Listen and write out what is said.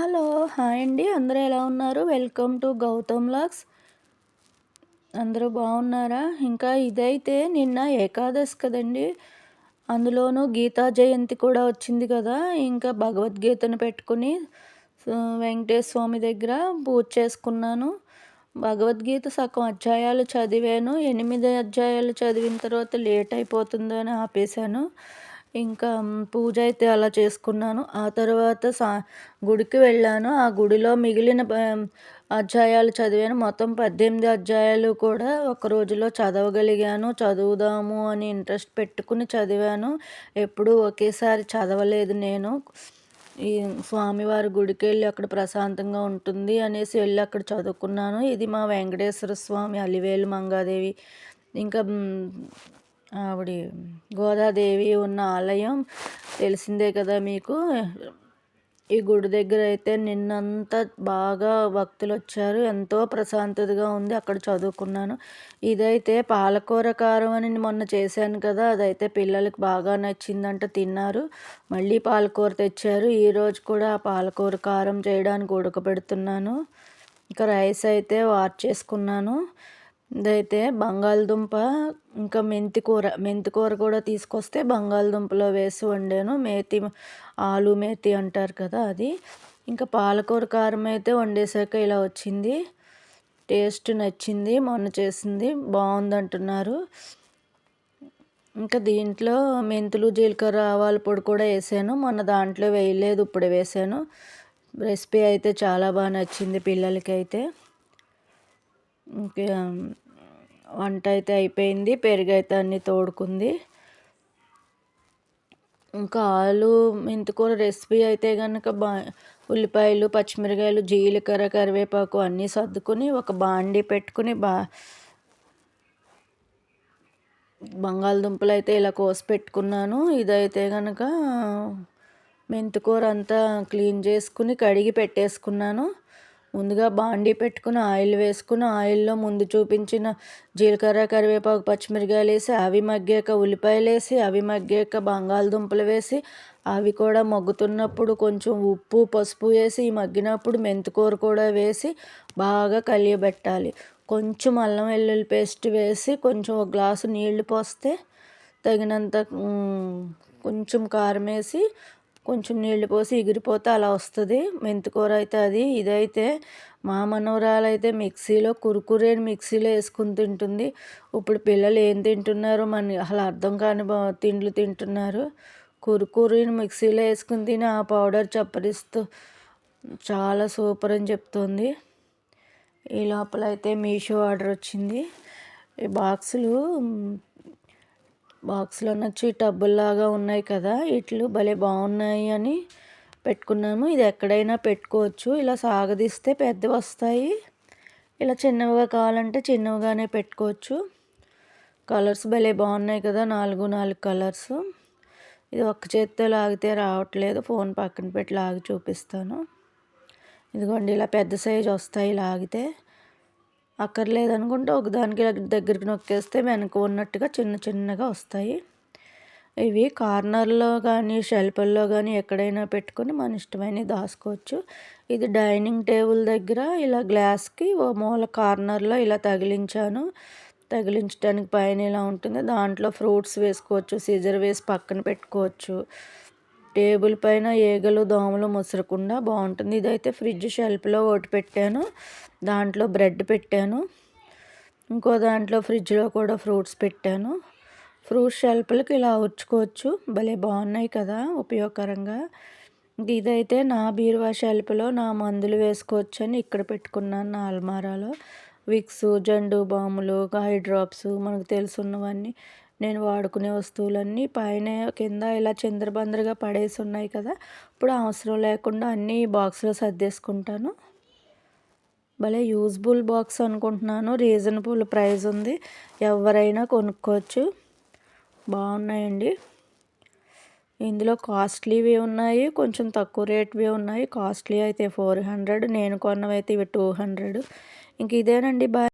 Hello! Hi అండి. అందరూ ఎలా ఉన్నారు? Welcome to Gautam vlogs. అందరూ బాగున్నారా? ఇంకా ఇదైతే నిన్న ఏకాదశి కదండీ! అందులోనూ గీతా జయంతి కూడా వచ్చింది కదా! ఇంకా భగవద్గీతను పెట్టుకుని వెంకటేశ్వర స్వామి దగ్గర పూజ చేసుకున్నాను. భగవద్గీత సగం అధ్యాయాలు చదివాను. 8 అధ్యాయాలు చదివిన తర్వాత లేట్ అయిపోతుందని ఆపేశాను. ఇంకా పూజ అయితే అలా చేసుకున్నాను. ఆ తర్వాత గుడికి వెళ్ళాను. ఆ గుడిలో మిగిలిన అధ్యాయాలు చదివాను. మొత్తం 18 అధ్యాయాలు కూడా ఒక రోజులో చదవగలిగాను. చదువుదాము అని ఇంట్రెస్ట్ పెట్టుకుని చదివాను. ఎప్పుడూ ఒకేసారి చదవలేదు నేను. ఈ స్వామివారి గుడికి వెళ్ళి అక్కడ ప్రశాంతంగా ఉంటుంది అనేసి వెళ్ళి అక్కడ చదువుకున్నాను. ఇది మా వెంకటేశ్వర స్వామి, అలివేలు మంగాదేవి, ఇంకా ఆవిడ గోదాదేవి ఉన్న ఆలయం తెలిసిందే కదా మీకు. ఈ గుడి దగ్గర అయితే నిన్నంతా బాగా భక్తులు వచ్చారు. ఎంతో ప్రశాంతతగా ఉంది. అక్కడ చదువుకున్నాను. ఇదైతే పాలకూర కారం అని మొన్న చేశాను కదా, అదైతే పిల్లలకి బాగా నచ్చిందంట, తిన్నారు. మళ్ళీ పాలకూర తెచ్చారు. ఈరోజు కూడా ఆ పాలకూర కారం చేయడానికి ఉడకబెడుతున్నాను. ఇంకా రైస్ అయితే వాష్ చేసుకున్నాను. ఇదైతే బంగాళదుంప ఇంకా మెంతికూర కూడా తీసుకొస్తే బంగాళదుంపలో వేసి వండాను. ఆలు మేతి అంటారు కదా అది. ఇంకా పాలకూర కారం అయితే వండేసాక ఇలా వచ్చింది. టేస్ట్ నచ్చింది. మొన్న చేసింది బాగుంది అంటున్నారు. ఇంకా దీంట్లో మెంతులు, జీలకర్ర, ఆవాల పొడి కూడా వేసాను. మొన్న దాంట్లో వేయలేదు, ఇప్పుడు వేసాను. రెసిపీ అయితే చాలా బాగా నచ్చింది పిల్లలకి అయితే. ఇంకా వంట అయితే అయిపోయింది. పెరుగు అయితే అన్నీ తోడుకుంది. ఇంకా ఆలు మెంతికూర రెసిపీ అయితే కనుక ఉల్లిపాయలు, పచ్చిమిరకాయలు, జీలకర్ర, కరివేపాకు అన్నీ సర్దుకుని ఒక బాండీ పెట్టుకుని బంగాళదుంపలు అయితే ఇలా కోసి పెట్టుకున్నాను. ఇదైతే కనుక మెంతికూర అంతా క్లీన్ చేసుకుని కడిగి పెట్టేసుకున్నాను. ముందుగా బాండీ పెట్టుకుని ఆయిల్ వేసుకుని, ఆయిల్లో ముందు చూపించిన జీలకర్ర, కరివేపాకు, పచ్చిమిరకాయలు వేసి అవి మగ్గాక ఉల్లిపాయలు వేసి, అవి మగ్గాక బంగాళదుంపలు వేసి, అవి కూడా మగ్గుతున్నప్పుడు కొంచెం ఉప్పు, పసుపు వేసి మగ్గినప్పుడు మెంతికూర కూడా వేసి బాగా కలియబెట్టాలి. కొంచెం అల్లం వెల్లుల్లి పేస్ట్ వేసి కొంచెం ఒక గ్లాసు నీళ్లు పోస్తే తగినంత కొంచెం కారం వేసి కొంచెం నీళ్లు పోసి ఎగిరిపోతే అలా వస్తుంది మెంతికూర అయితే అది. ఇదైతే మా మనవరాలు అయితే మిక్సీలో వేసుకుని తింటుంది. ఇప్పుడు పిల్లలు ఏం తింటున్నారో అసలు అర్థం కాని తిండ్లు తింటున్నారు. కురుకురేని మిక్సీలో వేసుకుని తిని ఆ పౌడర్ చప్పరిస్తూ చాలా సూపర్ అని చెప్తుంది. ఈ లోపల అయితే మీషో ఆర్డర్ వచ్చింది. ఈ బాక్స్లో నచ్చి టబ్బుల్లాగా ఉన్నాయి కదా, ఇట్లు భలే బాగున్నాయి అని పెట్టుకున్నాము. ఇది ఎక్కడైనా పెట్టుకోవచ్చు. ఇలా సాగదీస్తే పెద్దవి వస్తాయి. ఇలా చిన్నవిగా కావాలంటే చిన్నవిగానే పెట్టుకోవచ్చు. కలర్స్ భలే బాగున్నాయి కదా, 4 కలర్స్. ఇది ఒక్క చేత్తో లాగితే రావట్లేదు. ఫోన్ పక్కన పెట్టి లాగి చూపిస్తాను. ఇదిగోండి, ఇలా పెద్ద సైజు వస్తాయి లాగితే. అక్కర్లేదనుకుంటే ఒకదానికి దగ్గరికి నొక్కేస్తే వెనక ఉన్నట్టుగా చిన్నగా వస్తాయి. ఇవి కార్నర్లో కానీ షెల్ఫ్ల్లో కానీ ఎక్కడైనా పెట్టుకొని మన ఇష్టమైనవి దాచుకోవచ్చు. ఇది డైనింగ్ టేబుల్ దగ్గర ఇలా గ్లాస్కి ఓ మూల కార్నర్లో ఇలా తగిలించడానికి పైన ఇలా ఉంటుంది. దాంట్లో ఫ్రూట్స్ వేసుకోవచ్చు. సిజర్ వేసి పక్కన పెట్టుకోవచ్చు. టేబుల్ పైన ఈగలు, దోమలు ముసరకుండా బాగుంటుంది. ఇదైతే ఫ్రిడ్జ్ షెల్ఫ్లో ఒకటి పెట్టాను. దాంట్లో బ్రెడ్ పెట్టాను. ఇంకో దాంట్లో ఫ్రిడ్జ్లో కూడా ఫ్రూట్స్ పెట్టాను. ఫ్రూట్స్ షెల్ఫ్లకి ఇలా ఉంచుకోవచ్చు. భలే బాగున్నాయి కదా, ఉపయోగకరంగా. ఇదైతే నా బీరువా షెల్ఫ్లో నా మందులు వేసుకోవచ్చు అని ఇక్కడ పెట్టుకున్నాను. నా అల్మారాలో విక్స్, జండు బాములు, ఐ డ్రాప్స్, మనకు తెలుసున్నవన్నీ నేను వాడుకునే వస్తువులన్నీ పైన కింద ఇలా చిందరబందరగా పడేసి ఉన్నాయి కదా, ఇప్పుడు అవసరం లేకుండా అన్నీ బాక్స్లో సర్దేసుకుంటాను. భలే యూజ్ఫుల్ బాక్స్ అనుకుంటున్నాను. రీజనబుల్ ప్రైస్ ఉంది. ఎవరైనా కొనుక్కోవచ్చు. బాగున్నాయండి. ఇందులో కాస్ట్లీవి ఉన్నాయి, కొంచెం తక్కువ రేట్వి ఉన్నాయి. కాస్ట్లీ అయితే 400, నేను కొన్నవైతే ఇవి 200. ఇంక ఇదేనండి. బాయ్.